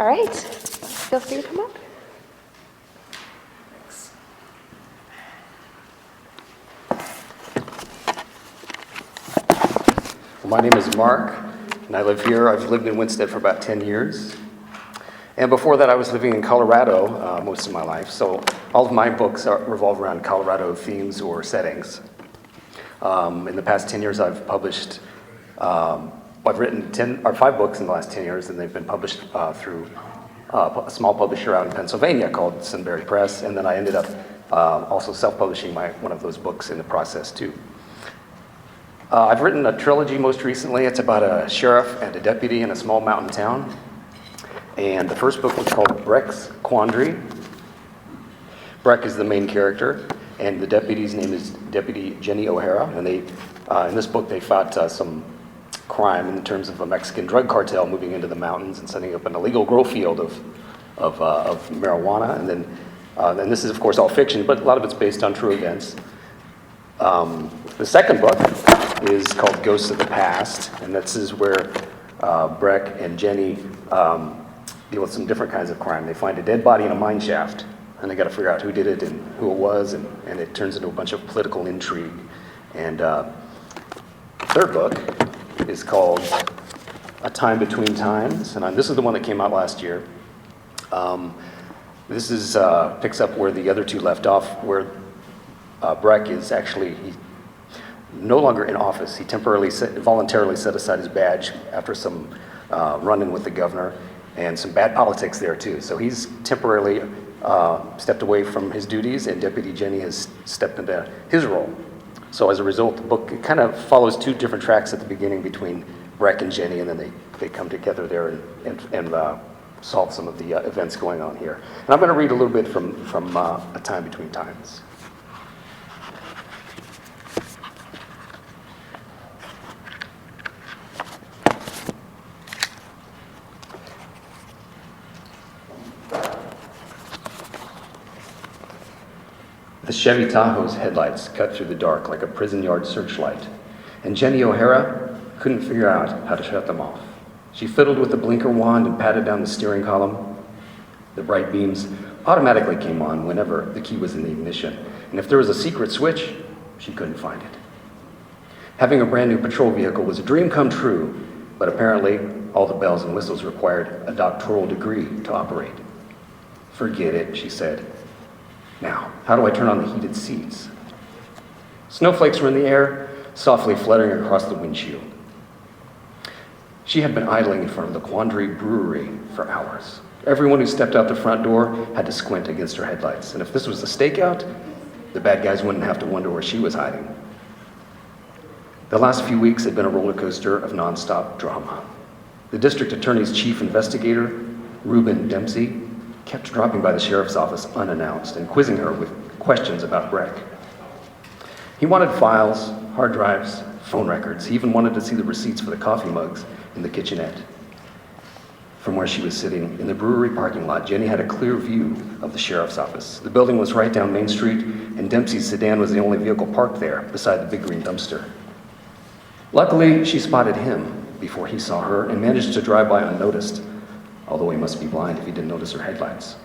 All right, feel free to come up. My name is Mark, and I live here. I've lived in Winsted for about 10 years. And before that, I was living in Colorado most of my life. So all of my books revolve around Colorado themes or settings. In the past 10 years, I've published, I've written 5 books in the last 10 years, and they've been published through a small publisher out in Pennsylvania called Sunbury Press. And then I ended up also self-publishing one of those books in the process, too. I've written a trilogy most recently. It's about a sheriff and a deputy in a small mountain town. And the first book was called Breck's Quandary. Breck is the main character, and the deputy's name is Deputy Jenny O'Hara. And they, in this book, they fought some crime in terms of a Mexican drug cartel moving into the mountains and setting up an illegal grow field of marijuana. And then this is, of course, all fiction, but a lot of it's based on true events. The second book is called Ghosts of the Past, and this is where Breck and Jenny deal with some different kinds of crime. They find a dead body in a mine shaft, and they got to figure out who did it and who it was, and it turns into a bunch of political intrigue. And the third book is called A Time Between Times, and this is the one that came out last year. This is picks up where the other two left off, where Breck is actually no longer in office. He voluntarily set aside his badge after some run-in with the governor and some bad politics there too. So he's temporarily stepped away from his duties, and Deputy Jenny has stepped into his role. So as a result, the book kind of follows 2 different tracks at the beginning between Breck and Jenny, and then they come together there and solve some of the events going on here. And I'm going to read a little bit from A Time Between Times. The Chevy Tahoe's headlights cut through the dark like a prison yard searchlight, and Jenny O'Hara couldn't figure out how to shut them off. She fiddled with the blinker wand and patted down the steering column. The bright beams automatically came on whenever the key was in the ignition, and if there was a secret switch, she couldn't find it. Having a brand new patrol vehicle was a dream come true, but apparently all the bells and whistles required a doctoral degree to operate. "Forget it," she said. "Now, how do I turn on the heated seats?" Snowflakes were in the air, softly fluttering across the windshield. She had been idling in front of the Quandary Brewery for hours. Everyone who stepped out the front door had to squint against her headlights, and if this was a stakeout, the bad guys wouldn't have to wonder where she was hiding. The last few weeks had been a roller coaster of nonstop drama. The district attorney's chief investigator, Reuben Dempsey, kept dropping by the sheriff's office unannounced and quizzing her with questions about Breck. He wanted files, hard drives, phone records. He even wanted to see the receipts for the coffee mugs in the kitchenette. From where she was sitting in the brewery parking lot, Jenny had a clear view of the sheriff's office. The building was right down Main Street, and Dempsey's sedan was the only vehicle parked there, beside the big green dumpster. Luckily, she spotted him before he saw her and managed to drive by unnoticed, although he must be blind if he didn't notice her headlights.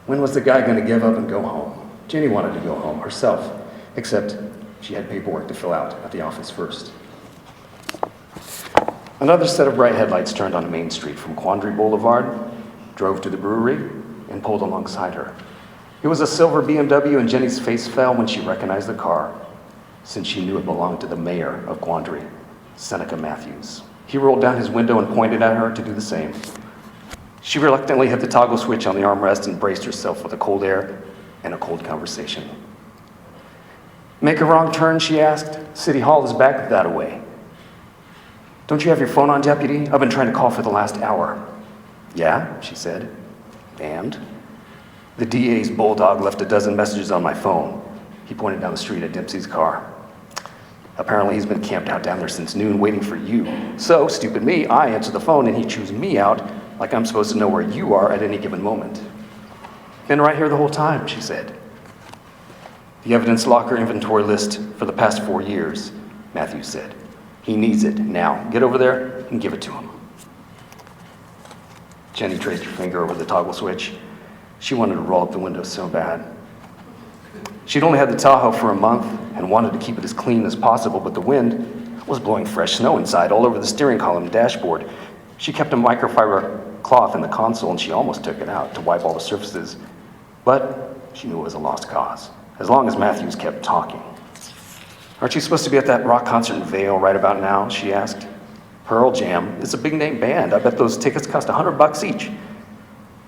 When was the guy going to give up and go home? Jenny wanted to go home herself, except she had paperwork to fill out at the office first. Another set of bright headlights turned on Main Street from Quandary Boulevard, drove to the brewery, and pulled alongside her. It was a silver BMW, and Jenny's face fell when she recognized the car, since she knew it belonged to the mayor of Quandary, Seneca Matthews. He rolled down his window and pointed at her to do the same. She reluctantly hit the toggle switch on the armrest and braced herself for the cold air and a cold conversation. "Make a wrong turn?" she asked. "City Hall is back that way." "Don't you have your phone on, deputy? I've been trying to call for the last hour." "Yeah," she said. "And?" "The DA's bulldog left a dozen messages on my phone." He pointed down the street at Dempsey's car. "Apparently he's been camped out down there since noon waiting for you. So, stupid me, I answer the phone and he chews me out like I'm supposed to know where you are at any given moment." "Been right here the whole time," she said. "The evidence locker inventory list for the past 4 years," Matthews said. "He needs it. Now, get over there and give it to him." Jenny traced her finger over the toggle switch. She wanted to roll up the window so bad. She'd only had the Tahoe for a month and wanted to keep it as clean as possible, but the wind was blowing fresh snow inside all over the steering column and dashboard. She kept a microfiber cloth in the console and she almost took it out to wipe all the surfaces. But she knew it was a lost cause, as long as Matthews kept talking. "Aren't you supposed to be at that rock concert in Vail right about now?" she asked. "Pearl Jam. It's a big-name band. I bet those tickets cost $100 each."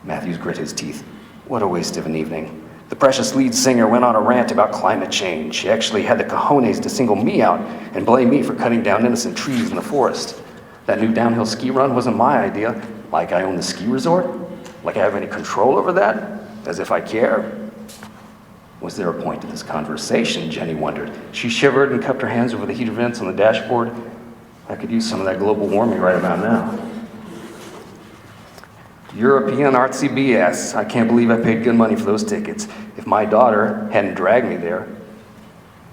Matthews grit his teeth. What a waste of an evening. The precious lead singer went on a rant about climate change. She actually had the cojones to single me out and blame me for cutting down innocent trees in the forest. That new downhill ski run wasn't my idea. Like I own the ski resort? Like I have any control over that? As if I care? Was there a point to this conversation, Jenny wondered. She shivered and cupped her hands over the heater vents on the dashboard. I could use some of that global warming right about now. European artsy BS. I can't believe I paid good money for those tickets. If my daughter hadn't dragged me there.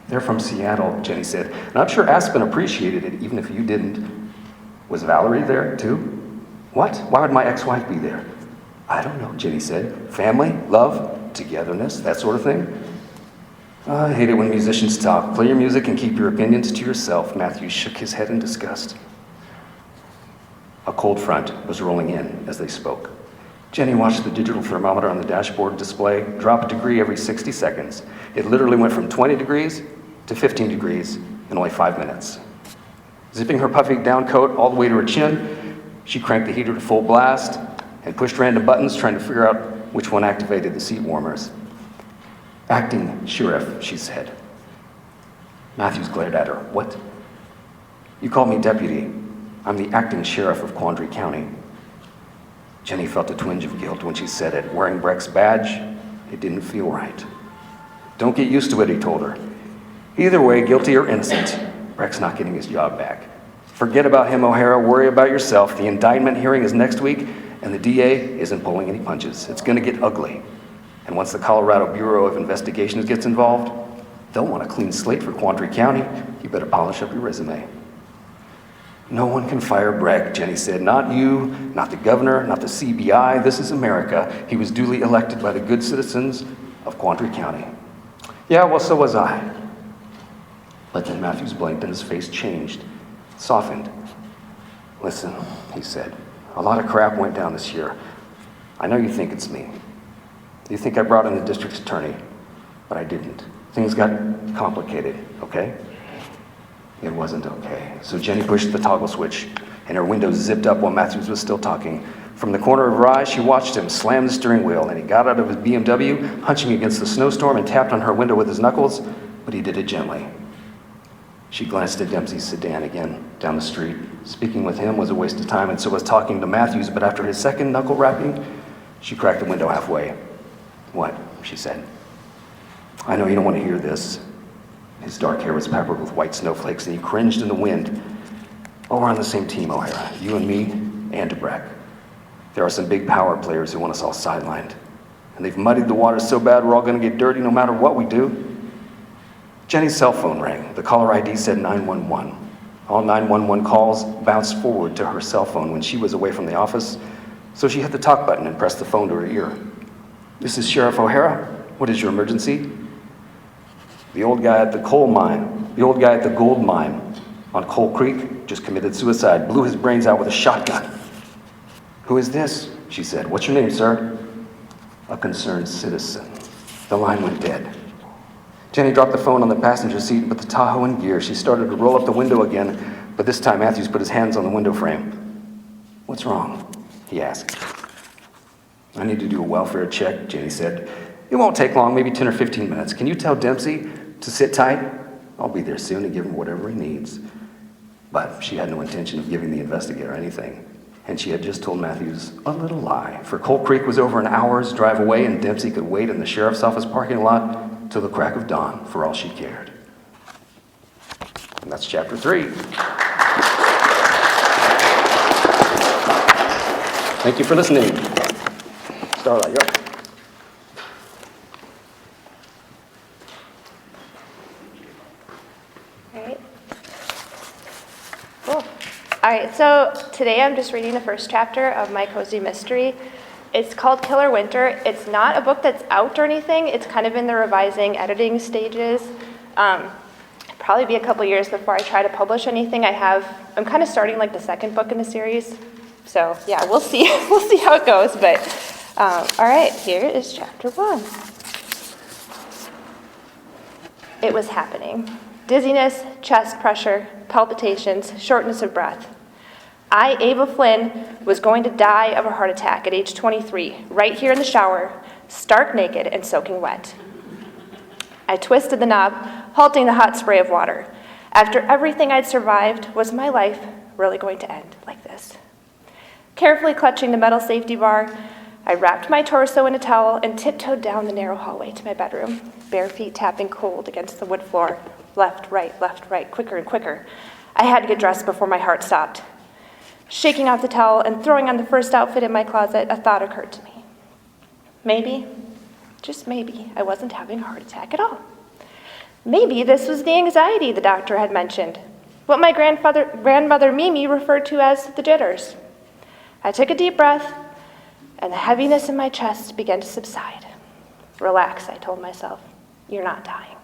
"They're from Seattle," Jenny said. "And I'm sure Aspen appreciated it, even if you didn't." "Was Valerie there, too?" "What? Why would my ex-wife be there?" "I don't know," Jenny said. "Family, love, togetherness, that sort of thing." "I hate it when musicians talk. Play your music and keep your opinions to yourself." Matthews shook his head in disgust. A cold front was rolling in as they spoke. Jenny watched the digital thermometer on the dashboard display drop a degree every 60 seconds. It literally went from 20 degrees to 15 degrees in only 5 minutes. Zipping her puffy down coat all the way to her chin, she cranked the heater to full blast and pushed random buttons trying to figure out which one activated the seat warmers. "Acting sheriff," she said. Matthews glared at her. "What?" "You called me deputy. I'm the acting sheriff of Quandary County." Jenny felt a twinge of guilt when she said it. Wearing Breck's badge, it didn't feel right. "Don't get used to it," he told her. "Either way, guilty or innocent, Breck's not getting his job back. Forget about him, O'Hara. Worry about yourself. The indictment hearing is next week, and the DA isn't pulling any punches. It's going to get ugly. And once the Colorado Bureau of Investigations gets involved, they'll want a clean slate for Quandary County. You better polish up your resume." "No one can fire Breck," Jenny said. "Not you, not the governor, not the CBI. This is America. He was duly elected by the good citizens of Quandary County." "Yeah, well, so was I." But then Matthews blinked and his face changed, softened. "Listen," he said, "a lot of crap went down this year. I know you think it's me. You think I brought in the district's attorney, but I didn't. Things got complicated, okay?" It wasn't okay. So Jenny pushed the toggle switch, and her window zipped up while Matthews was still talking. From the corner of her eye, she watched him slam the steering wheel, and he got out of his BMW, hunching against the snowstorm, and tapped on her window with his knuckles, but he did it gently. She glanced at Dempsey's sedan again, down the street. Speaking with him was a waste of time, and so was talking to Matthews, but after his second knuckle rapping, she cracked the window halfway. "What?" she said. "I know you don't want to hear this." His dark hair was peppered with white snowflakes, and he cringed in the wind. "Oh, we're on the same team, O'Hara. You and me, and Breck. There are some big power players who want us all sidelined. And they've muddied the waters so bad we're all going to get dirty no matter what we do." Jenny's cell phone rang. The caller ID said 911. All 911 calls bounced forward to her cell phone when she was away from the office, so she hit the talk button and pressed the phone to her ear. "This is Sheriff O'Hara. What is your emergency?" The old guy at the gold mine on Coal Creek just committed suicide, blew his brains out with a shotgun. "Who is this?" she said. "What's your name, sir?" "A concerned citizen." The line went dead. Jenny dropped the phone on the passenger seat and put the Tahoe in gear. She started to roll up the window again, but this time Matthews put his hands on the window frame. "What's wrong?" he asked. "I need to do a welfare check," Jenny said. "It won't take long, maybe 10 or 15 minutes. Can you tell Dempsey to sit tight? I'll be there soon and give him whatever he needs." But she had no intention of giving the investigator anything, and she had just told Matthews a little lie. For Coal Creek was over an hour's drive away, and Dempsey could wait in the sheriff's office parking lot till the crack of dawn for all she cared. And that's chapter 3. Thank you for listening. Starrla, you're up. All right. Cool. All right, so today I'm just reading the first chapter of my cozy mystery. It's called Killer Winter. It's not a book that's out or anything. It's kind of in the revising, editing stages. Probably be a couple years before I try to publish anything. I'm kind of starting like the second book in the series. So yeah, we'll see. We'll see how it goes. But all right, here is chapter 1. It was happening. Dizziness, chest pressure, palpitations, shortness of breath. I, Ava Flynn, was going to die of a heart attack at age 23, right here in the shower, stark naked and soaking wet. I twisted the knob, halting the hot spray of water. After everything I'd survived, was my life really going to end like this? Carefully clutching the metal safety bar, I wrapped my torso in a towel and tiptoed down the narrow hallway to my bedroom, bare feet tapping cold against the wood floor. Left, right, quicker and quicker. I had to get dressed before my heart stopped. Shaking off the towel and throwing on the first outfit in my closet, a thought occurred to me. Maybe, just maybe, I wasn't having a heart attack at all. Maybe this was the anxiety the doctor had mentioned, what my grandmother Mimi referred to as the jitters. I took a deep breath, and the heaviness in my chest began to subside. Relax, I told myself. You're not dying.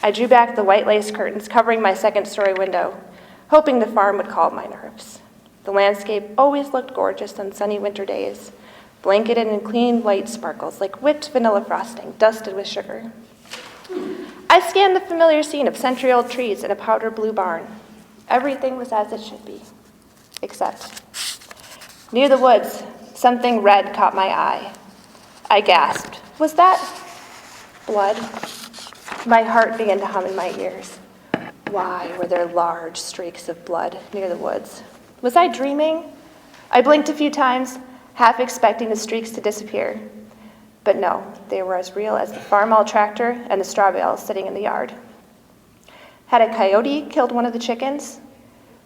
I drew back the white lace curtains covering my second-story window, hoping the farm would calm my nerves. The landscape always looked gorgeous on sunny winter days, blanketed in clean white sparkles like whipped vanilla frosting dusted with sugar. I scanned the familiar scene of century-old trees and a powder blue barn. Everything was as it should be, except near the woods, something red caught my eye. I gasped. Was that blood? My heart began to hum in my ears. Why were there large streaks of blood near the woods? Was I dreaming? I blinked a few times, half expecting the streaks to disappear. But no, they were as real as the farm-all tractor and the straw bales sitting in the yard. Had a coyote killed one of the chickens?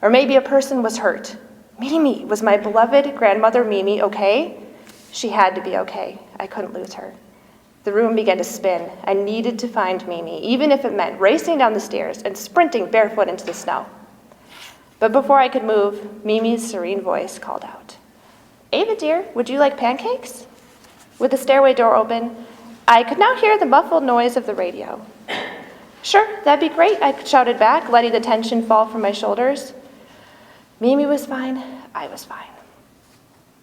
Or maybe a person was hurt. Mimi, was my beloved grandmother Mimi okay? She had to be okay. I couldn't lose her. The room began to spin. I needed to find Mimi, even if it meant racing down the stairs and sprinting barefoot into the snow. But before I could move, Mimi's serene voice called out, Ava, dear, would you like pancakes? With the stairway door open, I could now hear the muffled noise of the radio. Sure, that'd be great, I shouted back, letting the tension fall from my shoulders. Mimi was fine, I was fine.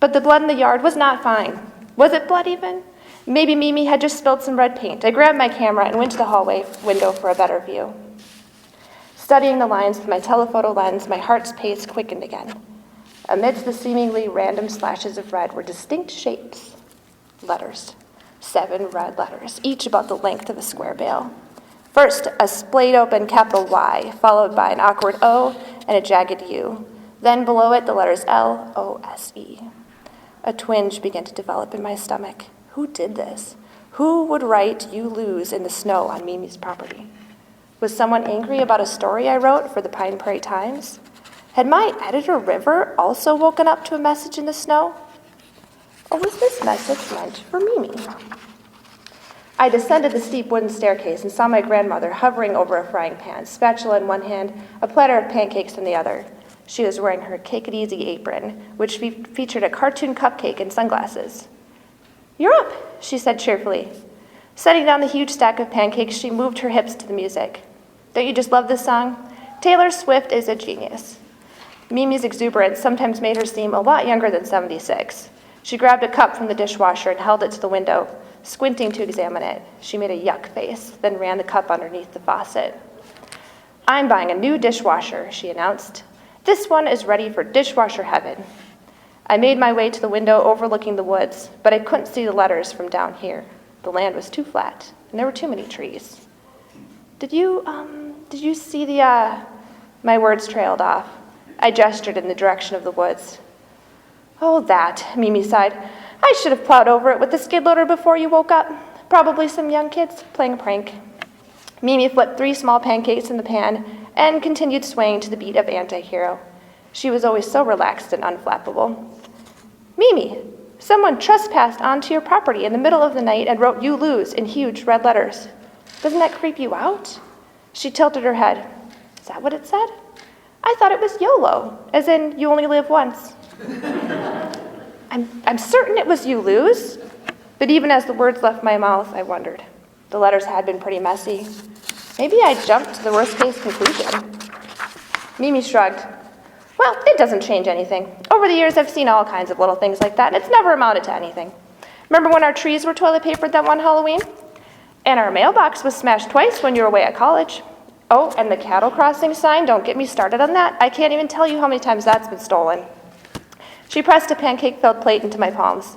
But the blood in the yard was not fine. Was it blood even? Maybe Mimi had just spilled some red paint. I grabbed my camera and went to the hallway window for a better view. Studying the lines with my telephoto lens, my heart's pace quickened again. Amidst the seemingly random slashes of red were distinct shapes. Letters. 7 red letters, each about the length of a square bale. First, a splayed-open capital Y, followed by an awkward O and a jagged U. Then below it, the letters L-O-S-E. A twinge began to develop in my stomach. Who did this? Who would write "You lose" in the snow on Mimi's property? Was someone angry about a story I wrote for the Pine Prairie Times? Had my editor, River, also woken up to a message in the snow? Or was this message meant for Mimi? I descended the steep wooden staircase and saw my grandmother hovering over a frying pan, spatula in one hand, a platter of pancakes in the other. She was wearing her Cake-It-Easy apron, which featured a cartoon cupcake and sunglasses. You're up, she said cheerfully. Setting down the huge stack of pancakes, she moved her hips to the music. Don't you just love this song? Taylor Swift is a genius. Mimi's exuberance sometimes made her seem a lot younger than 76. She grabbed a cup from the dishwasher and held it to the window, squinting to examine it. She made a yuck face, then ran the cup underneath the faucet. I'm buying a new dishwasher, she announced. This one is ready for dishwasher heaven. I made my way to the window overlooking the woods, but I couldn't see the letters from down here. The land was too flat, and there were too many trees. Did you see my words trailed off. I gestured in the direction of the woods. Oh, that, Mimi sighed. I should have plowed over it with the skid loader before you woke up. Probably some young kids playing a prank. Mimi flipped 3 small pancakes in the pan and continued swaying to the beat of Anti-Hero. She was always so relaxed and unflappable. Mimi, someone trespassed onto your property in the middle of the night and wrote "You lose" in huge red letters. Doesn't that creep you out? She tilted her head. Is that what it said? I thought it was YOLO, as in you only live once. I'm certain it was you lose, but even as the words left my mouth, I wondered. The letters had been pretty messy. Maybe I jumped to the worst-case conclusion. Mimi shrugged. Well, it doesn't change anything. Over the years, I've seen all kinds of little things like that, and it's never amounted to anything. Remember when our trees were toilet papered that one Halloween? And our mailbox was smashed twice when you were away at college. Oh, and the cattle crossing sign, don't get me started on that. I can't even tell you how many times that's been stolen. She pressed a pancake-filled plate into my palms.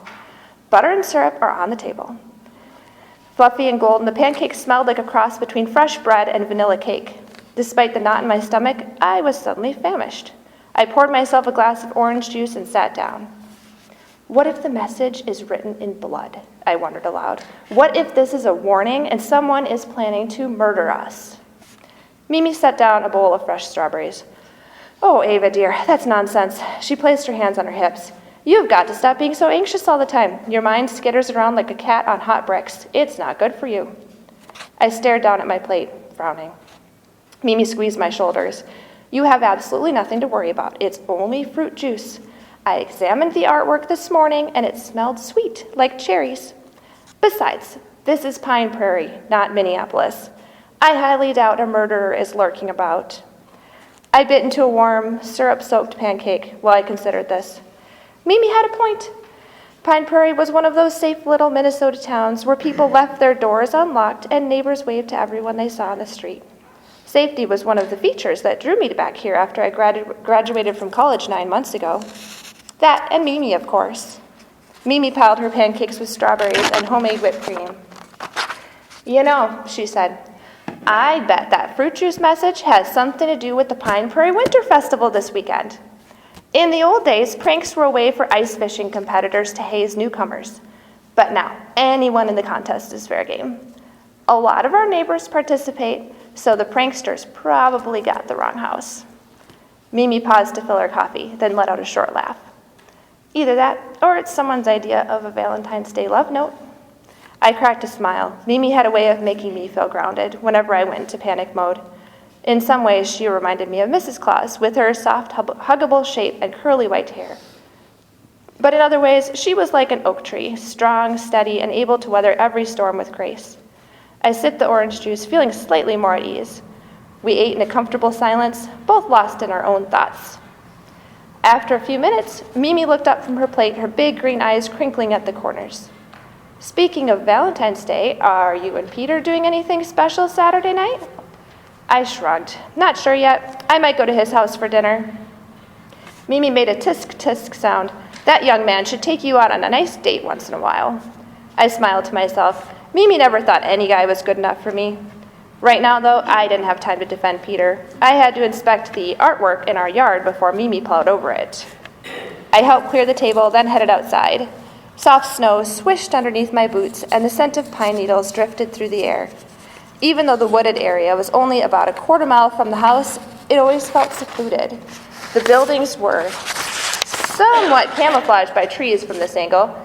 Butter and syrup are on the table. Fluffy and golden, the pancakes smelled like a cross between fresh bread and vanilla cake. Despite the knot in my stomach, I was suddenly famished. I poured myself a glass of orange juice and sat down. What if the message is written in blood? I wondered aloud. What if this is a warning and someone is planning to murder us? Mimi set down a bowl of fresh strawberries. Oh, Ava, dear, that's nonsense. She placed her hands on her hips. You've got to stop being so anxious all the time. Your mind skitters around like a cat on hot bricks. It's not good for you. I stared down at my plate, frowning. Mimi squeezed my shoulders. You have absolutely nothing to worry about. It's only fruit juice. I examined the artwork this morning, and it smelled sweet, like cherries. Besides, this is Pine Prairie, not Minneapolis. I highly doubt a murderer is lurking about. I bit into a warm, syrup-soaked pancake while I considered this. Mimi had a point. Pine Prairie was one of those safe little Minnesota towns where people left their doors unlocked and neighbors waved to everyone they saw on the street. Safety was one of the features that drew me back here after I graduated from college 9 months ago. That and Mimi, of course. Mimi piled her pancakes with strawberries and homemade whipped cream. You know, she said, I bet that fruit juice message has something to do with the Prairie Winter Festival this weekend. In the old days, pranks were a way for ice fishing competitors to haze newcomers. But now, anyone in the contest is fair game. A lot of our neighbors participate, so the pranksters probably got the wrong house. Mimi paused to fill her coffee, then let out a short laugh. Either that, or it's someone's idea of a Valentine's Day love note. I cracked a smile. Mimi had a way of making me feel grounded whenever I went into panic mode. In some ways, she reminded me of Mrs. Claus, with her soft, huggable shape and curly white hair. But in other ways, she was like an oak tree, strong, steady, and able to weather every storm with grace. I sipped the orange juice, feeling slightly more at ease. We ate in a comfortable silence, both lost in our own thoughts. After a few minutes, Mimi looked up from her plate, her big green eyes crinkling at the corners. Speaking of Valentine's Day, are you and Peter doing anything special Saturday night? I shrugged. Not sure yet. I might go to his house for dinner. Mimi made a tisk-tisk sound. That young man should take you out on a nice date once in a while. I smiled to myself. Mimi never thought any guy was good enough for me. Right now, though, I didn't have time to defend Peter. I had to inspect the artwork in our yard before Mimi plowed over it. I helped clear the table, then headed outside. Soft snow swished underneath my boots, and the scent of pine needles drifted through the air. Even though the wooded area was only about a quarter mile from the house, it always felt secluded. The buildings were somewhat camouflaged by trees from this angle,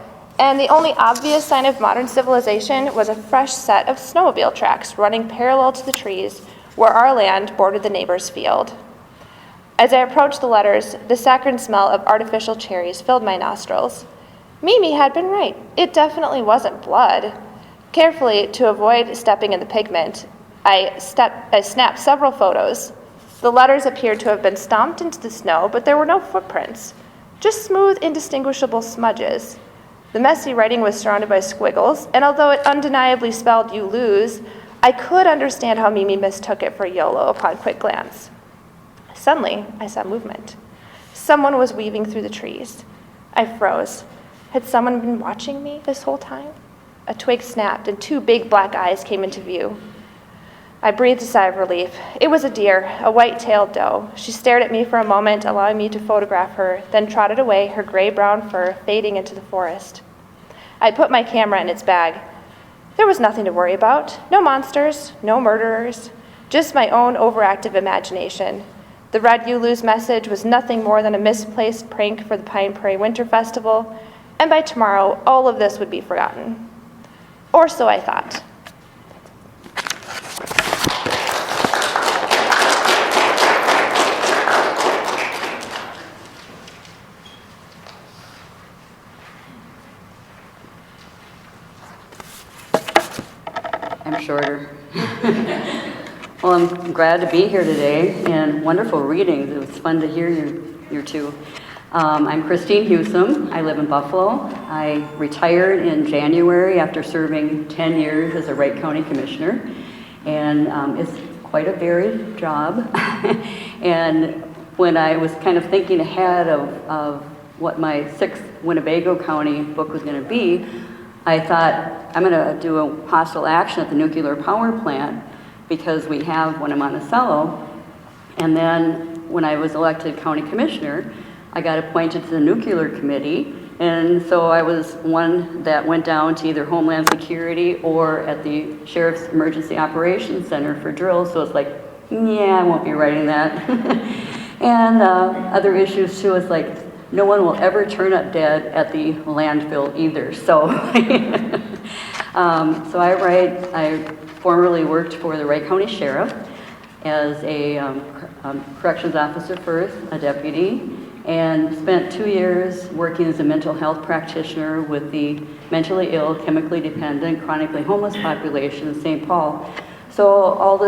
and the only obvious sign of modern civilization was a fresh set of snowmobile tracks running parallel to the trees where our land bordered the neighbor's field. As I approached the letters, the saccharine smell of artificial cherries filled my nostrils. Mimi had been right. It definitely wasn't blood. Carefully, to avoid stepping in the pigment, I snapped several photos. The letters appeared to have been stomped into the snow, but there were no footprints, just smooth, indistinguishable smudges. The messy writing was surrounded by squiggles, and although it undeniably spelled "you lose," I could understand how Mimi mistook it for YOLO upon quick glance. Suddenly, I saw movement. Someone was weaving through the trees. I froze. Had someone been watching me this whole time? A twig snapped, and 2 big black eyes came into view. I breathed a sigh of relief. It was a deer, a white-tailed doe. She stared at me for a moment, allowing me to photograph her, then trotted away, her gray-brown fur fading into the forest. I put my camera in its bag. There was nothing to worry about. No monsters, no murderers, just my own overactive imagination. The red you lose message was nothing more than a misplaced prank for the Prairie Winter Festival, and by tomorrow, all of this would be forgotten. Or so I thought. I'm shorter. Well, I'm glad to be here today, and wonderful readings. It was fun to hear your two. I'm Christine Hewsome. I live in Buffalo. I retired in January after serving 10 years as a Wright County Commissioner, and it's quite a varied job. And when I was kind of thinking ahead of what my 6th Winnebago County book was going to be, I thought, I'm going to do a hostile action at the nuclear power plant because we have one in Monticello. And then when I was elected county commissioner, I got appointed to the nuclear committee. And so I was one that went down to either Homeland Security or at the Sheriff's Emergency Operations Center for drills. So it's like, yeah, I won't be writing that. And other issues too is like, no one will ever turn up dead at the landfill either. So, so I formerly worked for the Wright County Sheriff as a corrections officer first, a deputy, and spent 2 years working as a mental health practitioner with the mentally ill, chemically dependent, chronically homeless population in St. Paul. So all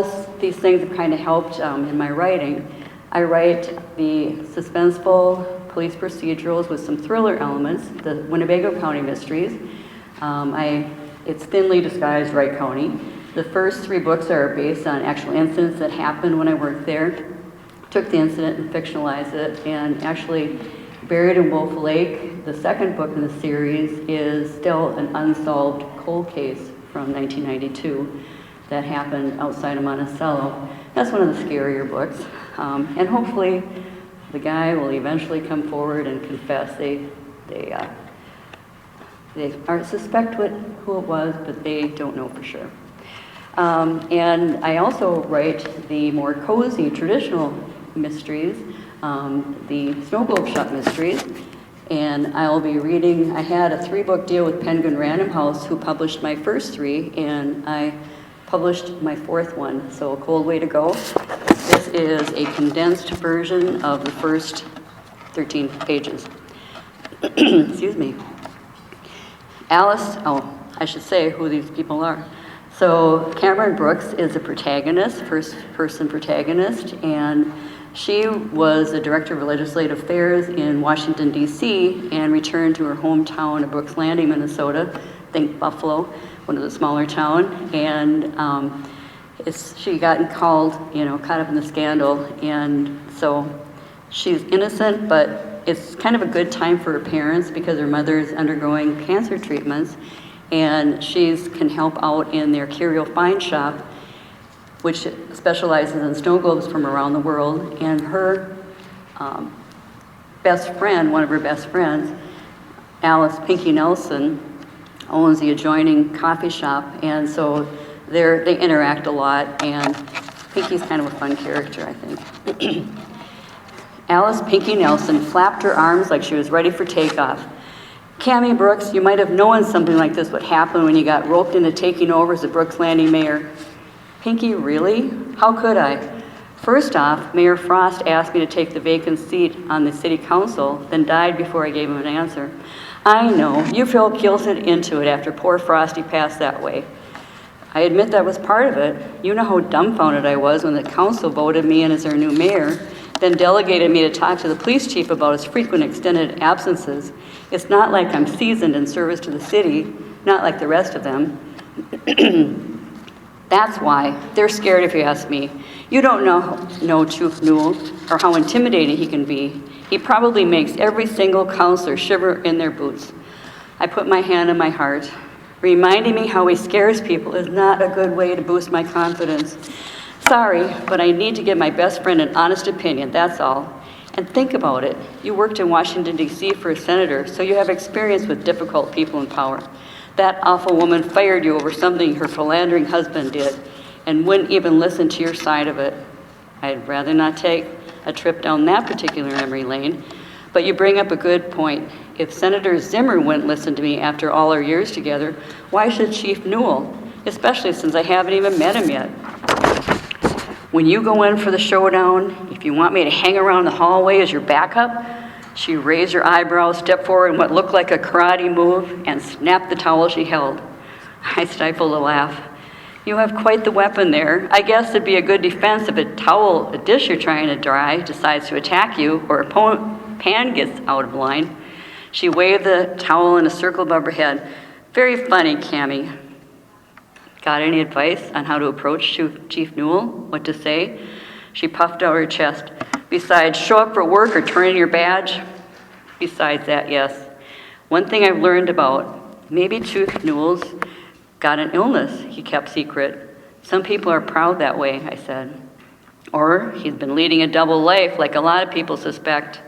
these things have kind of helped in my writing. I write the suspenseful police procedurals with some thriller elements, the Winnebago County mysteries. It's thinly disguised Wright County. The first 3 books are based on actual incidents that happened when I worked there. Took the incident and fictionalized it, and actually Buried in Wolf Lake, the second book in the series, is still an unsolved cold case from 1992 that happened outside of Monticello. That's one of the scarier books. And hopefully the guy will eventually come forward and confess. They suspect who it was, but they don't know for sure. And I also write the more cozy, traditional mysteries, the Snow Globe Shop mysteries. And I'll be reading, I had a 3-book deal with Penguin Random House, who published my first 3, and I published my 4th one, so a cold way to go. This is a condensed version of the first 13 pages. Excuse me. Alice, I should say who these people are. So Cameron Brooks is a protagonist, first-person protagonist, and she was a director of legislative affairs in Washington, D.C., and returned to her hometown of Brooks Landing, Minnesota, think Buffalo, one of the smaller towns, and she got called, caught up in the scandal, and so she's innocent, but it's kind of a good time for her parents because her mother's undergoing cancer treatments, and she can help out in their curio find shop, which specializes in snow globes from around the world. And her best friend, one of her best friends, Alice Pinky Nelson, owns the adjoining coffee shop, and so they interact a lot, and Pinky's kind of a fun character, I think. Alice Pinky Nelson flapped her arms like she was ready for takeoff. Cammie Brooks, you might have known something like this would happen when you got roped into taking over as the Brooks Landing mayor. Pinky, really? How could I? First off, Mayor Frost asked me to take the vacant seat on the city council, then died before I gave him an answer. I know, you felt guilted into it after poor Frosty passed that way. I admit that was part of it. You know how dumbfounded I was when the council voted me in as their new mayor, then delegated me to talk to the police chief about his frequent extended absences. It's not like I'm seasoned in service to the city, not like the rest of them. That's why. They're scared if you ask me. You don't know Chief Newell or how intimidating he can be. He probably makes every single counselor shiver in their boots. I put my hand on my heart. Reminding me how he scares people is not a good way to boost my confidence. Sorry, but I need to give my best friend an honest opinion, that's all. And think about it. You worked in Washington, D.C. for a senator, so you have experience with difficult people in power. That awful woman fired you over something her philandering husband did and wouldn't even listen to your side of it. I'd rather not take a trip down that particular memory lane, but you bring up a good point. If Senator Zimmer wouldn't listen to me after all our years together, why should Chief Newell, especially since I haven't even met him yet? When you go in for the showdown, if you want me to hang around the hallway as your backup, she raised her eyebrows, stepped forward in what looked like a karate move, and snapped the towel she held. I stifled a laugh. You have quite the weapon there. I guess it'd be a good defense if a dish you're trying to dry decides to attack you or a pan gets out of line. She waved the towel in a circle above her head. Very funny, Cammie. Got any advice on how to approach Chief Newell? What to say? She puffed out her chest. Besides, show up for work or turn in your badge? Besides that, yes. One thing I've learned about, maybe Chief Newell's got an illness he kept secret. Some people are proud that way, I said. Or he's been leading a double life like a lot of people suspect.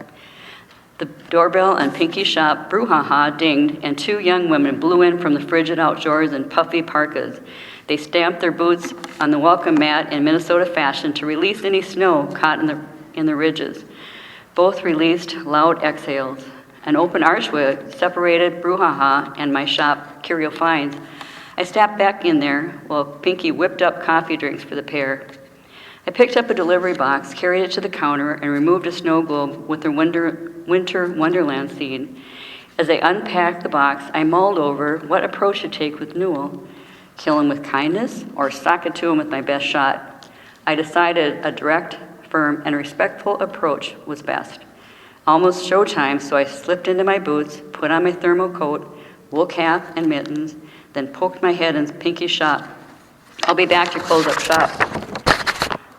The doorbell on Pinky's shop brouhaha dinged, and 2 young women blew in from the frigid outdoors in puffy parkas. They stamped their boots on the welcome mat in Minnesota fashion to release any snow caught in the ridges. Both released loud exhales. An open archway separated brouhaha and my shop, Curio Finds. I stepped back in there while Pinky whipped up coffee drinks for the pair. I picked up a delivery box, carried it to the counter, and removed a snow globe with their winter wonderland seed. As I unpacked the box, I mulled over what approach to take with Newell. Kill him with kindness or sock it to him with my best shot. I decided a direct, firm, and respectful approach was best. Almost showtime, so I slipped into my boots, put on my thermal coat, wool cap, and mittens, then poked my head in Pinky's shop. I'll be back to close up shop.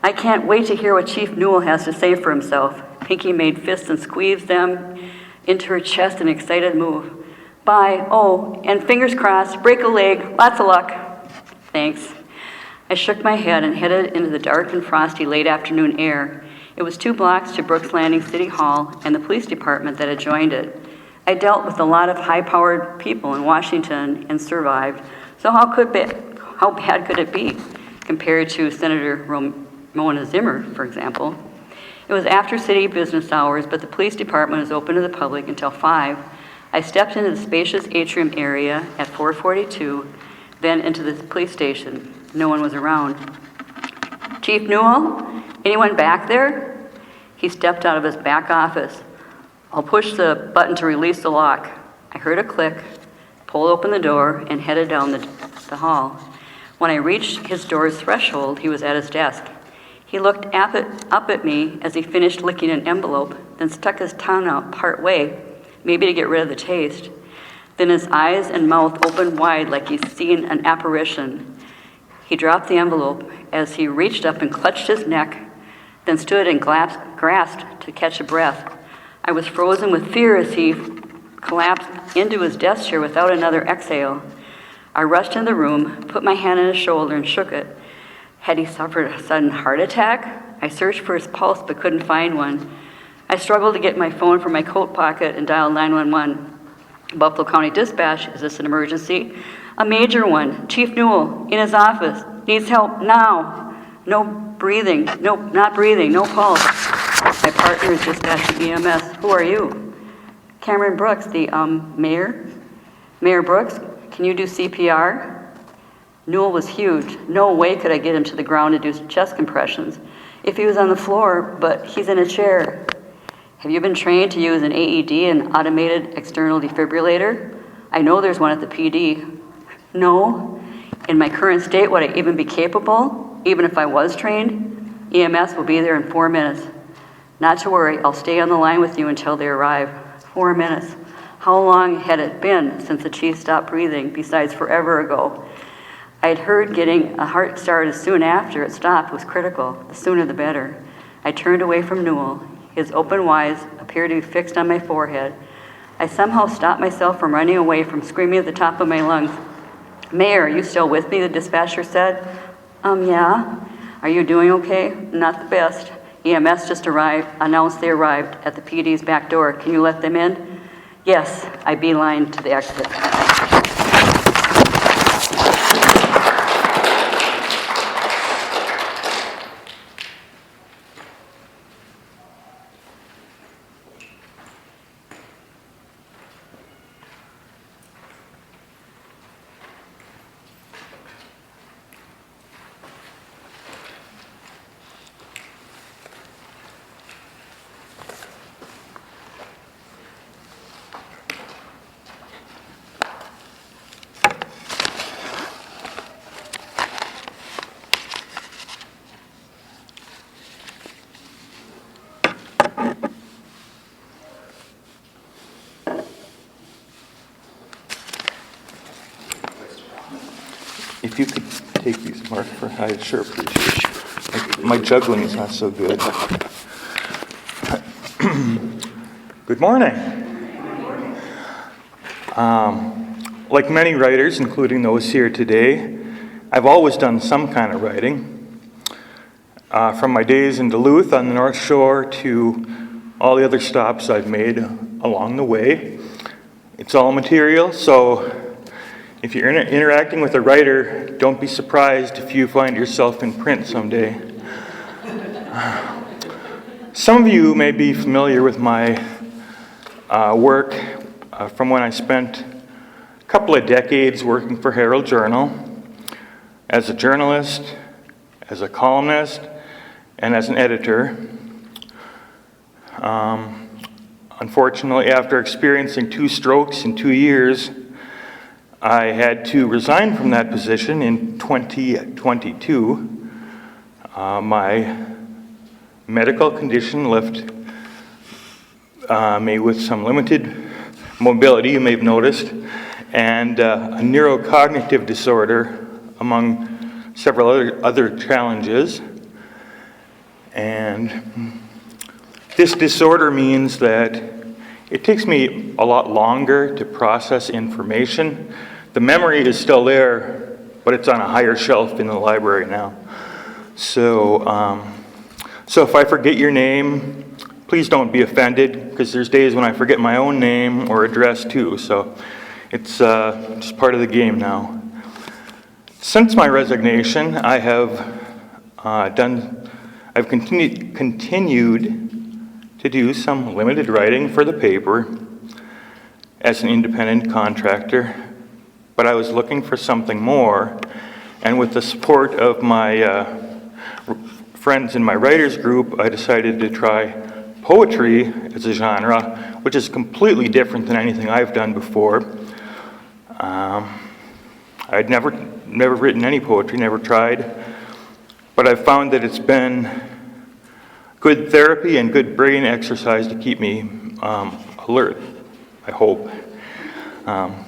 I can't wait to hear what Chief Newell has to say for himself. Pinky made fists and squeezed them into her chest in an excited move. Bye. Oh, and fingers crossed, break a leg, lots of luck. Thanks. I shook my head and headed into the dark and frosty late afternoon air. It was 2 blocks to Brooks Landing City Hall and the police department that adjoined it. I dealt with a lot of high-powered people in Washington and survived, so how bad could it be compared to Senator Ramona Zimmer, for example? It was after city business hours, but the police department was open to the public until 5. I stepped into the spacious atrium area at 442, then into the police station. No one was around. Chief Newell? Anyone back there? He stepped out of his back office. I'll push the button to release the lock. I heard a click, pulled open the door, and headed down the hall. When I reached his door's threshold, he was at his desk. He looked up at me as he finished licking an envelope, then stuck his tongue out part way, maybe to get rid of the taste. Then his eyes and mouth opened wide like he'd seen an apparition. He dropped the envelope as he reached up and clutched his neck, then stood and grasped to catch a breath. I was frozen with fear as he collapsed into his desk chair without another exhale. I rushed into the room, put my hand on his shoulder and shook it. Had he suffered a sudden heart attack? I searched for his pulse but couldn't find one. I struggled to get my phone from my coat pocket and dialed 911. Buffalo County Dispatch, is this an emergency? A major one. Chief Newell, in his office, needs help now. No breathing, not breathing, no pulse. My partner is dispatching EMS. Who are you? Cameron Brooks, the mayor. Mayor Brooks, can you do CPR? Newell was huge. No way could I get him to the ground to do chest compressions. If he was on the floor, but he's in a chair. Have you been trained to use an AED, an automated external defibrillator? I know there's one at the PD. No. In my current state, would I even be capable, even if I was trained? EMS will be there in 4 minutes. Not to worry, I'll stay on the line with you until they arrive. 4 minutes. How long had it been since the chief stopped breathing, besides forever ago? I had heard getting a heart started soon after it stopped was critical. The sooner the better. I turned away from Newell. His open eyes appeared to be fixed on my forehead. I somehow stopped myself from running away, from screaming at the top of my lungs. Mayor, are you still with me? The dispatcher said. Yeah. Are you doing okay? Not the best. EMS just announced they arrived at the PD's back door. Can you let them in? Yes. I beelined to the exit. if you could take these, Mark, I'd sure appreciate it. My juggling is not so good. Good morning. Like many writers, including those here today, I've always done some kind of writing. From my days in Duluth on the North Shore to all the other stops I've made along the way. It's all material, so if you're interacting with a writer, don't be surprised if you find yourself in print someday. Some of you may be familiar with my work from when I spent a couple of decades working for Herald Journal as a journalist, as a columnist, and as an editor. Unfortunately, after experiencing 2 strokes in 2 years, I had to resign from that position in 2022. My medical condition left me with some limited mobility, you may have noticed, and a neurocognitive disorder, among several other challenges. And this disorder means that it takes me a lot longer to process information. The memory is still there, but it's on a higher shelf in the library now. So if I forget your name, please don't be offended, because there's days when I forget my own name or address too. So it's just part of the game now. Since my resignation, I have continued to do some limited writing for the paper as an independent contractor, but I was looking for something more, and with the support of my friends in my writers group, I decided to try poetry as a genre, which is completely different than anything I've done before. I'd never written any poetry, never tried, but I've found that it's been good therapy and good brain exercise to keep me alert, I hope.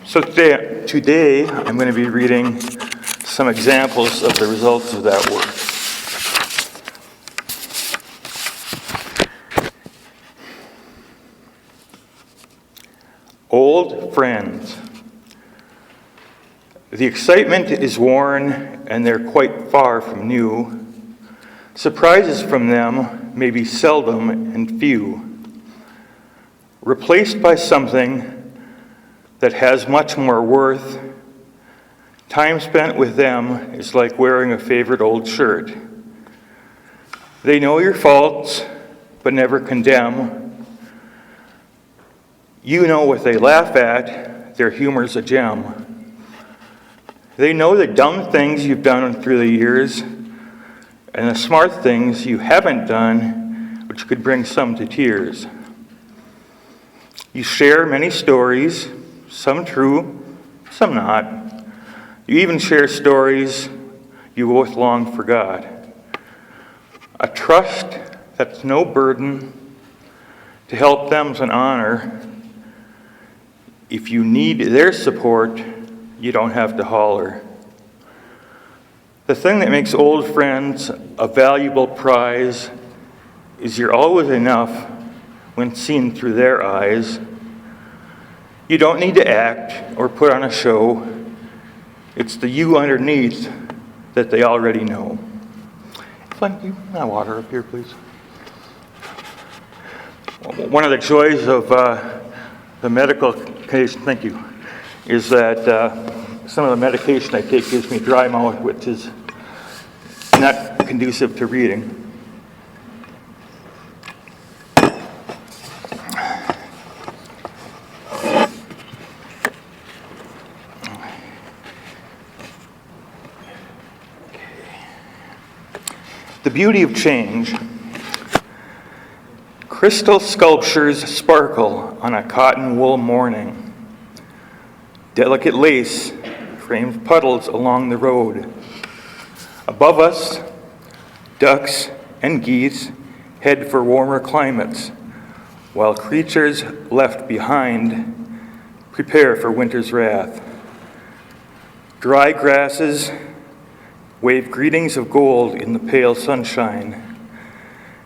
So today I'm going to be reading some examples of the results of that work. Old friends. The excitement is worn and they're quite far from new. Surprises from them may be seldom and few, replaced by something that has much more worth. Time spent with them is like wearing a favorite old shirt. They know your faults, but never condemn. You know what they laugh at, their humor's a gem. They know the dumb things you've done through the years, and the smart things you haven't done, which could bring some to tears. You share many stories, some true, some not. You even share stories you both long forgot. A trust that's no burden, to help them's an honor. If you need their support, you don't have to holler. The thing that makes old friends a valuable prize is you're always enough when seen through their eyes. You don't need to act or put on a show. It's the you underneath that they already know. Thank you. Water up here, please. One of the joys of the medical case, thank you, is that some of the medication I take gives me dry mouth, which is not conducive to reading. The beauty of change. Crystal sculptures sparkle on a cotton wool morning. Delicate lace frames puddles along the road. Above us, ducks and geese head for warmer climates, while creatures left behind prepare for winter's wrath. Dry grasses wave greetings of gold in the pale sunshine,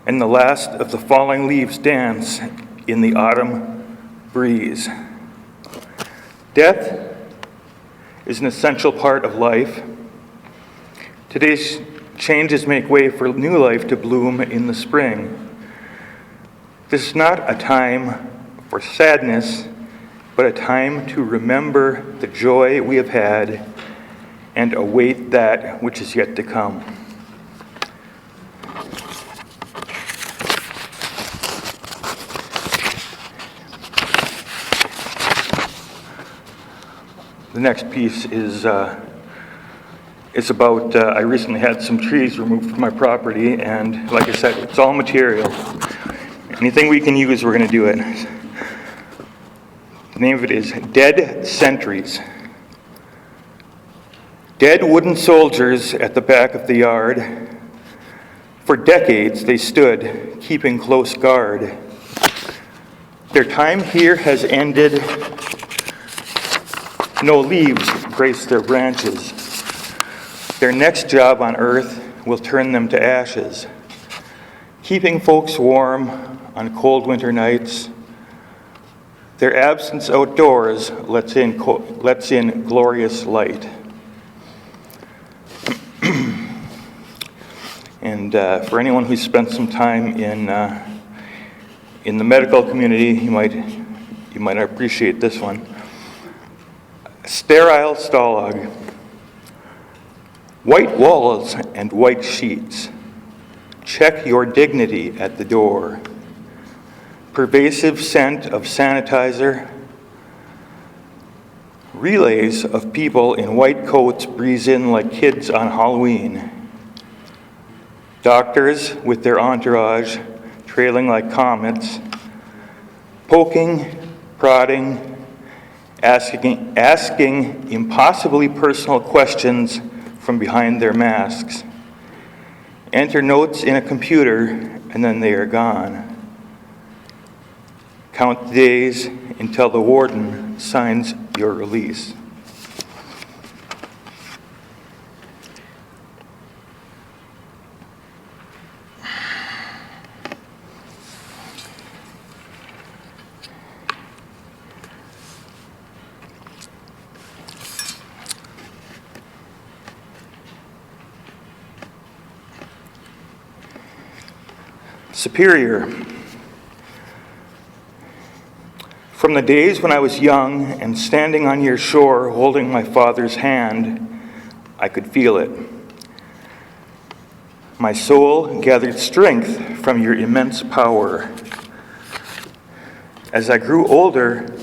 and the last of the falling leaves dance in the autumn breeze. Death is an essential part of life. Today's changes make way for new life to bloom in the spring. This is not a time for sadness, but a time to remember the joy we have had and await that which is yet to come. The next piece is it's about, I recently had some trees removed from my property, and like I said, it's all material. Anything we can use, we're going to do it. The name of it is Dead Sentries. Dead wooden soldiers at the back of the yard. For decades they stood, keeping close guard. Their time here has ended. No leaves grace their branches. Their next job on earth will turn them to ashes. Keeping folks warm on cold winter nights. Their absence outdoors lets in glorious light. And for anyone who's spent some time in the medical community, you might appreciate this one. Sterile Stalag. White walls and white sheets. Check your dignity at the door. Pervasive scent of sanitizer. Relays of people in white coats breeze in like kids on Halloween. Doctors with their entourage trailing like comets. Poking, prodding, asking impossibly personal questions from behind their masks. Enter notes in a computer, and then they are gone. Count the days until the warden signs your release. Superior. From the days when I was young and standing on your shore holding my father's hand, I could feel it. My soul gathered strength from your immense power. As I grew older,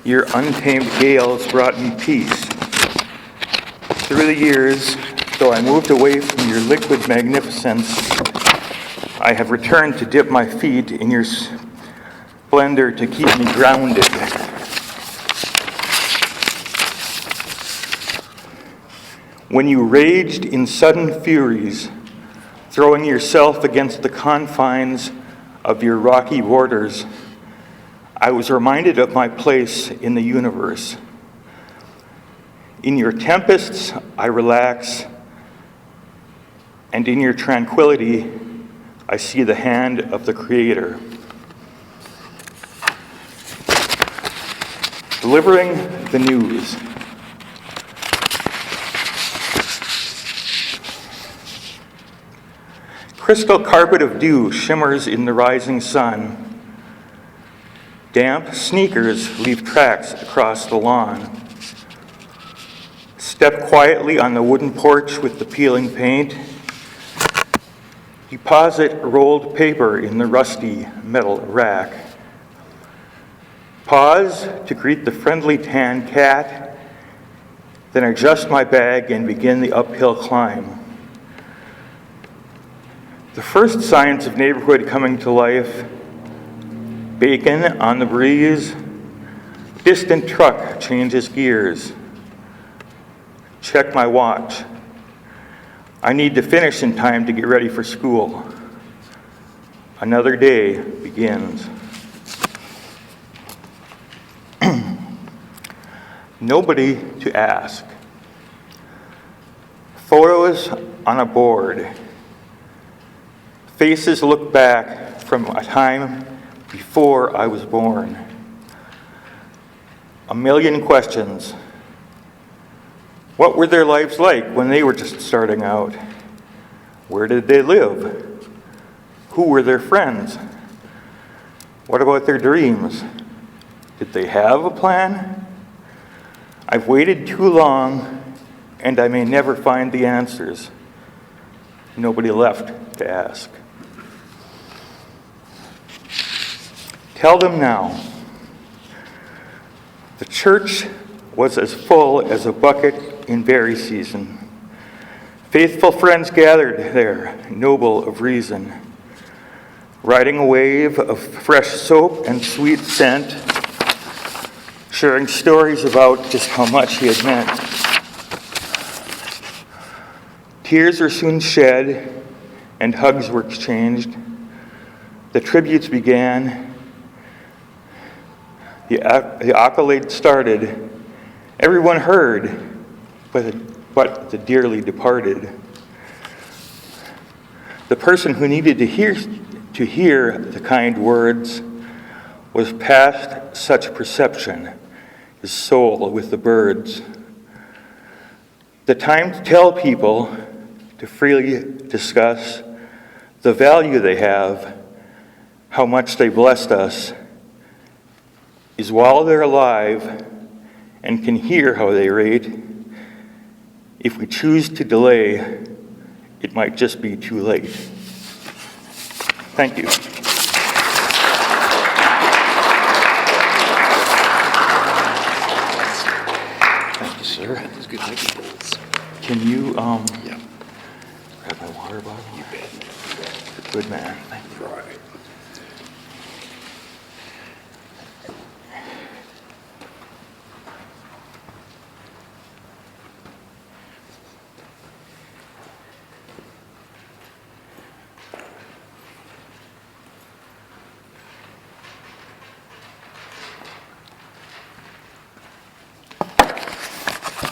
your untamed gales brought me peace. Through the years, though I moved away from your liquid magnificence, I have returned to dip my feet in your splendor to keep me grounded. When you raged in sudden furies, throwing yourself against the confines of your rocky borders, I was reminded of my place in the universe. In your tempests, I relax, and in your tranquility, I see the hand of the Creator. Delivering the news. Crystal carpet of dew shimmers in the rising sun. Damp sneakers leave tracks across the lawn. Step quietly on the wooden porch with the peeling paint. Deposit rolled paper in the rusty metal rack. Pause to greet the friendly tan cat, then adjust my bag and begin the uphill climb. The first signs of neighborhood coming to life: bacon on the breeze, distant truck changes gears. Check my watch. I need to finish in time to get ready for school. Another day begins. Nobody to ask. Photos on a board. Faces look back from a time before I was born. A million questions. What were their lives like when they were just starting out? Where did they live? Who were their friends? What about their dreams? Did they have a plan? I've waited too long, and I may never find the answers. Nobody left to ask. Tell them now. The church was as full as a bucket in berry season. Faithful friends gathered there, noble of reason, riding a wave of fresh soap and sweet scent, sharing stories about just how much he had meant. Tears were soon shed, and hugs were exchanged. The tributes began. The accolade started. Everyone heard, but the dearly departed. The person who needed to hear the kind words was past such perception, his soul with the birds. The time to tell people, to freely discuss the value they have, how much they blessed us, is while they're alive and can hear how they rate. If we choose to delay, it might just be too late. Thank you. Thank you, sir. That was good. Thank you, Denise. Can you Yeah. grab my water bottle? You bet. Good man. Thank you. Right.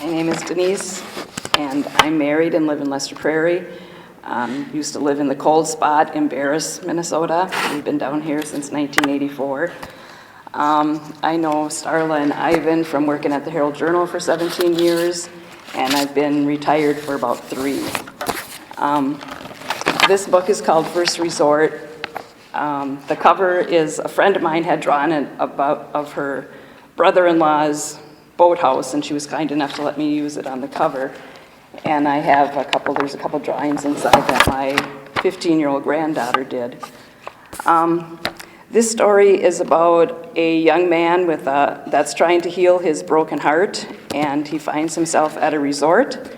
My name is Denise, and I'm married and live in Lester Prairie. Used to live in the cold spot in Barris, Minnesota. We've been down here since 1984. I know Starrla and Ivan from working at the Herald Journal for 17 years, and I've been retired for about 3. This book is called First Resort. The cover is a friend of mine had drawn it of her brother-in-law's boathouse, and she was kind enough to let me use it on the cover. And I have there's a couple drawings inside that my 15-year-old granddaughter did. This story is about a young man that's trying to heal his broken heart, and he finds himself at a resort.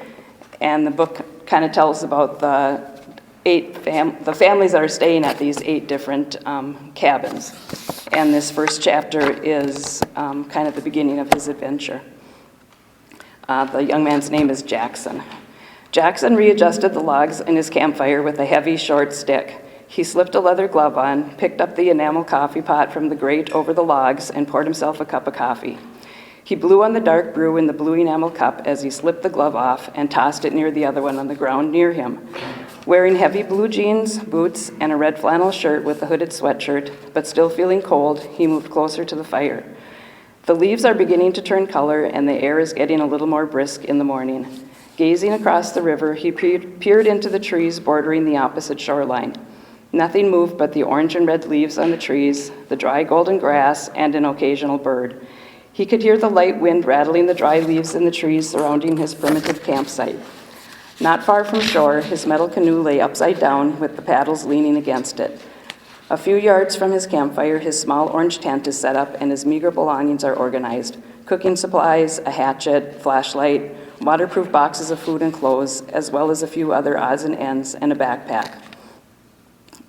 And the book kind of tells about the families that are staying at these 8 different cabins. And this first chapter is kind of the beginning of his adventure. The young man's name is Jackson. Jackson readjusted the logs in his campfire with a heavy, short stick. He slipped a leather glove on, picked up the enamel coffee pot from the grate over the logs, and poured himself a cup of coffee. He blew on the dark brew in the blue enamel cup as he slipped the glove off and tossed it near the other one on the ground near him. Wearing heavy blue jeans, boots, and a red flannel shirt with a hooded sweatshirt, but still feeling cold, he moved closer to the fire. The leaves are beginning to turn color, and the air is getting a little more brisk in the morning. Gazing across the river, he peered into the trees bordering the opposite shoreline. Nothing moved but the orange and red leaves on the trees, the dry golden grass, and an occasional bird. He could hear the light wind rattling the dry leaves in the trees surrounding his primitive campsite. Not far from shore, his metal canoe lay upside down with the paddles leaning against it. A few yards from his campfire, his small orange tent is set up and his meager belongings are organized. Cooking supplies, a hatchet, flashlight, waterproof boxes of food and clothes, as well as a few other odds and ends, and a backpack.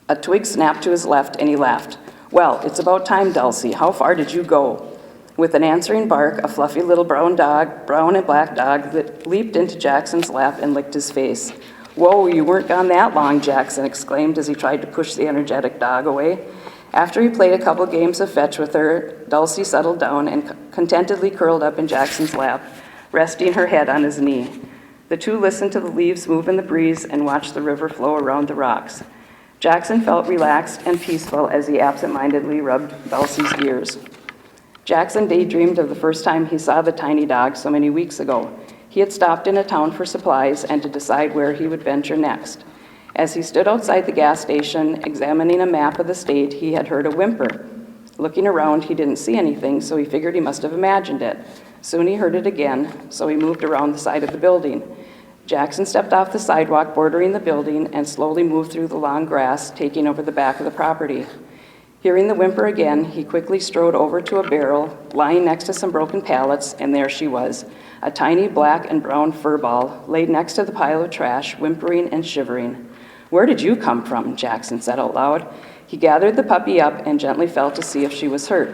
A twig snapped to his left and he laughed. "Well, it's about time, Dulcie. How far did you go?" With an answering bark, a fluffy little brown and black dog, that leaped into Jackson's lap and licked his face. "Whoa, you weren't gone that long," Jackson exclaimed as he tried to push the energetic dog away. After he played a couple games of fetch with her, Dulcie settled down and contentedly curled up in Jackson's lap, resting her head on his knee. The two listened to the leaves move in the breeze and watched the river flow around the rocks. Jackson felt relaxed and peaceful as he absent-mindedly rubbed Dulcie's ears. Jackson daydreamed of the first time he saw the tiny dog so many weeks ago. He had stopped in a town for supplies and to decide where he would venture next. As he stood outside the gas station, examining a map of the state, he had heard a whimper. Looking around, he didn't see anything, so he figured he must have imagined it. Soon he heard it again, so he moved around the side of the building. Jackson stepped off the sidewalk bordering the building and slowly moved through the long grass, taking over the back of the property. Hearing the whimper again, he quickly strode over to a barrel lying next to some broken pallets, and there she was, a tiny black and brown fur ball laid next to the pile of trash, whimpering and shivering. "Where did you come from?" Jackson said out loud. He gathered the puppy up and gently felt to see if she was hurt.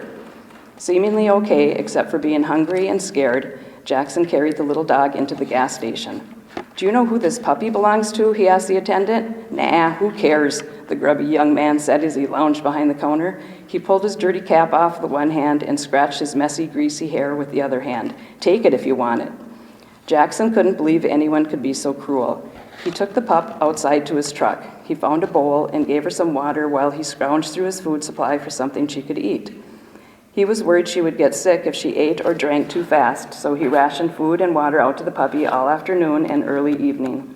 Seemingly okay, except for being hungry and scared, Jackson carried the little dog into the gas station. "Do you know who this puppy belongs to?" he asked the attendant. "Nah, who cares?" the grubby young man said as he lounged behind the counter. He pulled his dirty cap off with one hand and scratched his messy, greasy hair with the other hand. "Take it if you want it." Jackson couldn't believe anyone could be so cruel. He took the pup outside to his truck. He found a bowl and gave her some water while he scrounged through his food supply for something she could eat. He was worried she would get sick if she ate or drank too fast, so he rationed food and water out to the puppy all afternoon and early evening.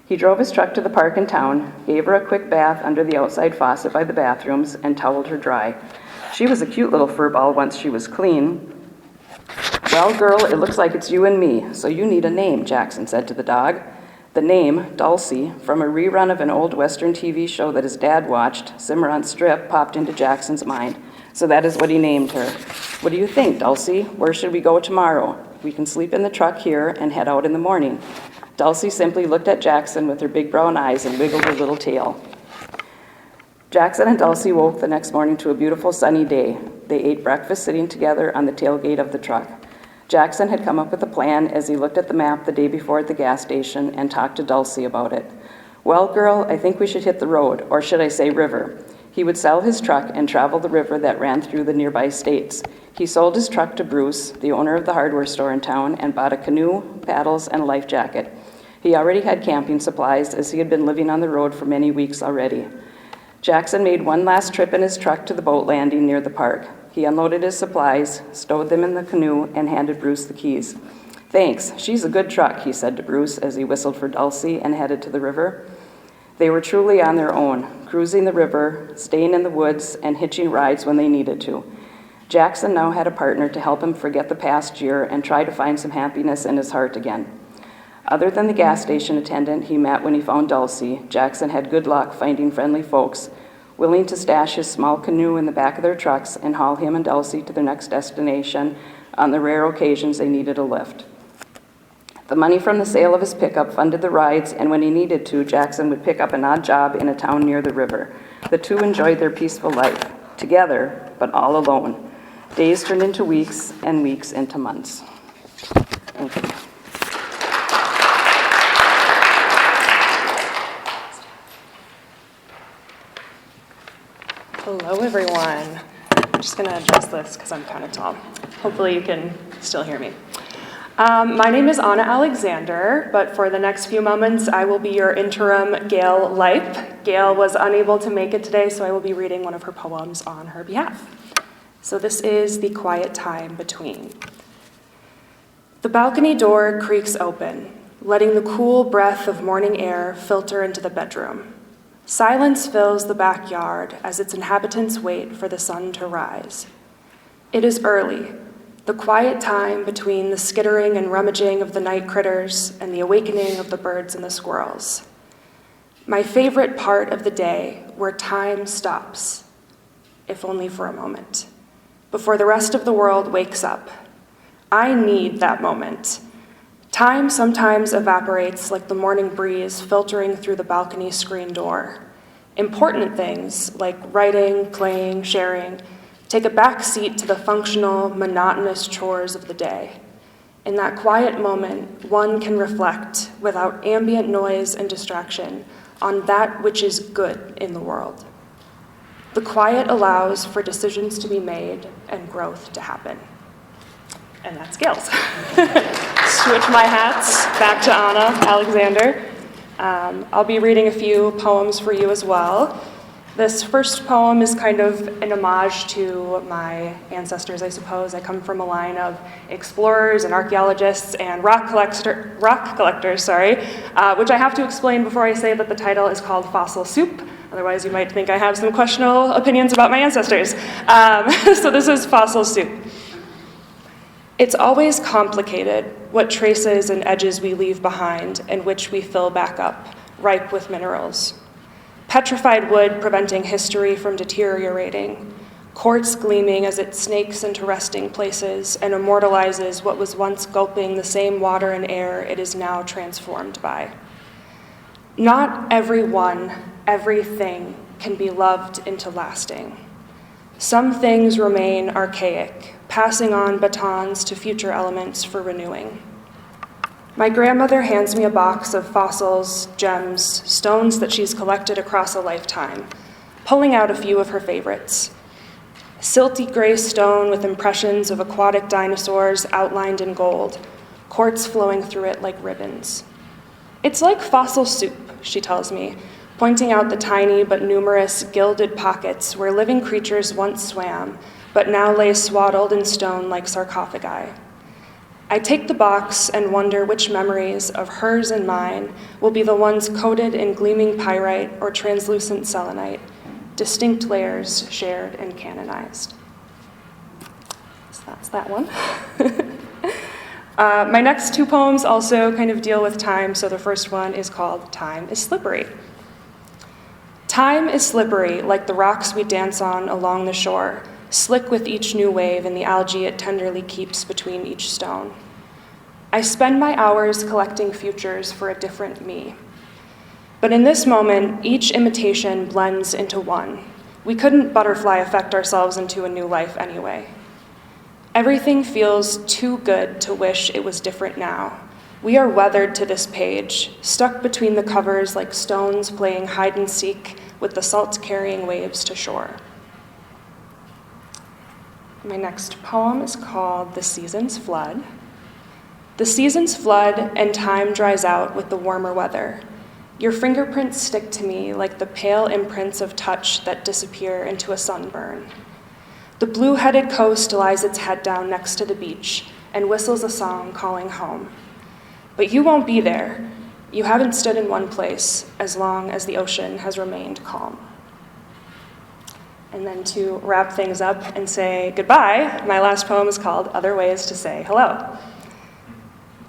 He drove his truck to the park in town, gave her a quick bath under the outside faucet by the bathrooms, and toweled her dry. She was a cute little fur ball once she was clean. "Well, girl, it looks like it's you and me, so you need a name," Jackson said to the dog. The name, Dulcie, from a rerun of an old Western TV show that his dad watched, Cimarron Strip, popped into Jackson's mind. So that is what he named her. "What do you think, Dulcie? Where should we go tomorrow? We can sleep in the truck here and head out in the morning." Dulcie simply looked at Jackson with her big brown eyes and wiggled her little tail. Jackson and Dulcie woke the next morning to a beautiful sunny day. They ate breakfast sitting together on the tailgate of the truck. Jackson had come up with a plan as he looked at the map the day before at the gas station and talked to Dulcie about it. "Well, girl, I think we should hit the road, or should I say river." He would sell his truck and travel the river that ran through the nearby states. He sold his truck to Bruce, the owner of the hardware store in town, and bought a canoe, paddles, and a life jacket. He already had camping supplies as he had been living on the road for many weeks already. Jackson made one last trip in his truck to the boat landing near the park. He unloaded his supplies, stowed them in the canoe, and handed Bruce the keys. "Thanks, she's a good truck," he said to Bruce as he whistled for Dulcie and headed to the river. They were truly on their own, cruising the river, staying in the woods, and hitching rides when they needed to. Jackson now had a partner to help him forget the past year and try to find some happiness in his heart again. Other than the gas station attendant he met when he found Dulcie, Jackson had good luck finding friendly folks willing to stash his small canoe in the back of their trucks and haul him and Dulcie to their next destination on the rare occasions they needed a lift. The money from the sale of his pickup funded the rides, and when he needed to, Jackson would pick up an odd job in a town near the river. The two enjoyed their peaceful life, together, but all alone. Days turned into weeks, and weeks into months. Thank you. Hello, everyone. I'm just going to adjust this because I'm kind of tall. Hopefully you can still hear me. My name is Anna Alexander, but for the next few moments, I will be your interim Gail Leip. Gail was unable to make it today, so I will be reading one of her poems on her behalf. So this is The Quiet Time Between. The balcony door creaks open, letting the cool breath of morning air filter into the bedroom. Silence fills the backyard as its inhabitants wait for the sun to rise. It is early, the quiet time between the skittering and rummaging of the night critters and the awakening of the birds and the squirrels. My favorite part of the day where time stops, if only for a moment, before the rest of the world wakes up. I need that moment. Time sometimes evaporates like the morning breeze filtering through the balcony screen door. Important things like writing, playing, sharing take a back seat to the functional, monotonous chores of the day. In that quiet moment, one can reflect without ambient noise and distraction on that which is good in the world. The quiet allows for decisions to be made and growth to happen. and that's Gail's. Switch my hats back to Anna Alexander. I'll be reading a few poems for you as well. This first poem is kind of an homage to my ancestors, I suppose. I come from a line of explorers and archaeologists and rock collectors, which I have to explain before I say that the title is called Fossil Soup. Otherwise, you might think I have some questionable opinions about my ancestors. So this is Fossil Soup. It's always complicated, what traces and edges we leave behind and which we fill back up, ripe with minerals. Petrified wood preventing history from deteriorating, quartz gleaming as it snakes into resting places and immortalizes what was once gulping the same water and air it is now transformed by. Not everyone, everything can be loved into lasting. Some things remain archaic, passing on batons to future elements for renewing. My grandmother hands me a box of fossils, gems, stones that she's collected across a lifetime, pulling out a few of her favorites. Silty gray stone with impressions of aquatic dinosaurs outlined in gold, quartz flowing through it like ribbons. It's like fossil soup, she tells me, pointing out the tiny but numerous gilded pockets where living creatures once swam, but now lay swaddled in stone like sarcophagi. I take the box and wonder which memories of hers and mine will be the ones coated in gleaming pyrite or translucent selenite, distinct layers shared and canonized. So that's that one. My next two poems also kind of deal with time, so the first one is called Time is Slippery. Time is slippery like the rocks we dance on along the shore, slick with each new wave and the algae it tenderly keeps between each stone. I spend my hours collecting futures for a different me. But in this moment, each imitation blends into one. We couldn't butterfly effect ourselves into a new life anyway. Everything feels too good to wish it was different now. We are weathered to this page, stuck between the covers like stones playing hide and seek with the salt-carrying waves to shore. My next poem is called The Seasons Flood. The seasons flood and time dries out with the warmer weather. Your fingerprints stick to me like the pale imprints of touch that disappear into a sunburn. The blue-headed coast lies its head down next to the beach and whistles a song calling home. But you won't be there. You haven't stood in one place as long as the ocean has remained calm. And then to wrap things up and say goodbye, my last poem is called Other Ways to Say Hello.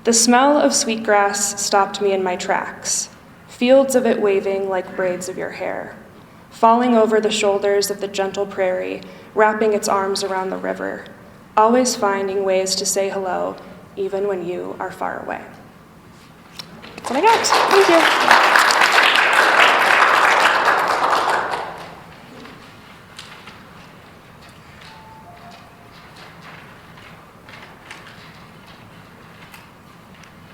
The smell of sweetgrass stopped me in my tracks, fields of it waving like braids of your hair, falling over the shoulders of the gentle prairie, wrapping its arms around the river, always finding ways to say hello, even when you are far away. That's what I got. Thank you.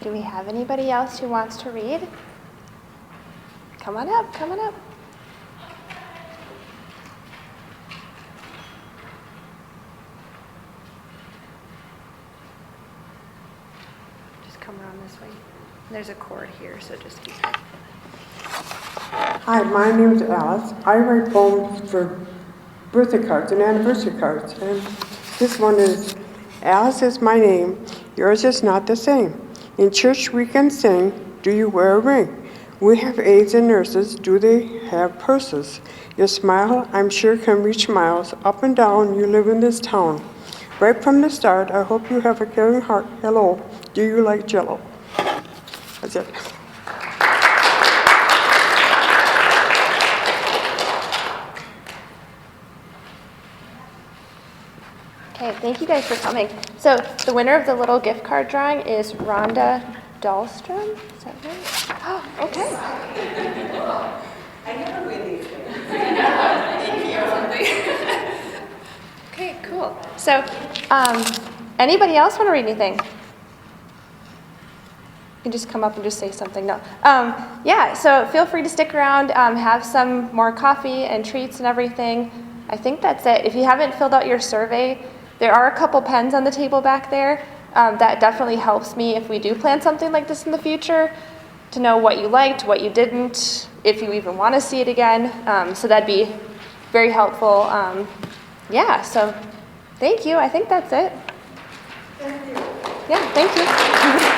Do we have anybody else who wants to read? Come on up, come on up. Just come around this way. There's a cord here, so just keep it. Hi, my name is Alice. I write poems for birthday cards and anniversary cards. And this one is, Alice is my name, yours is not the same. In church we can sing, do you wear a ring? We have aides and nurses, do they have purses? Your smile, I'm sure, can reach miles. Up and down, you live in this town. Right from the start, I hope you have a caring heart. Hello, do you like Jell-O? That's it. Okay, thank you guys for coming. So the winner of the little gift card drawing is Rhonda Dahlstrom. Is that right? Oh, okay. I never win these things. Okay, cool. So, anybody else want to read anything? You can just come up and just say something. No. Yeah, so feel free to stick around, have some more coffee and treats and everything. I think that's it. If you haven't filled out your survey, There are a couple pens on the table back there. That definitely helps me if we do plan something like this in the future, to know what you liked, what you didn't, if you even want to see it again. So that'd be very helpful. Yeah, so thank you. I think that's it. Thank you. Yeah, thank you.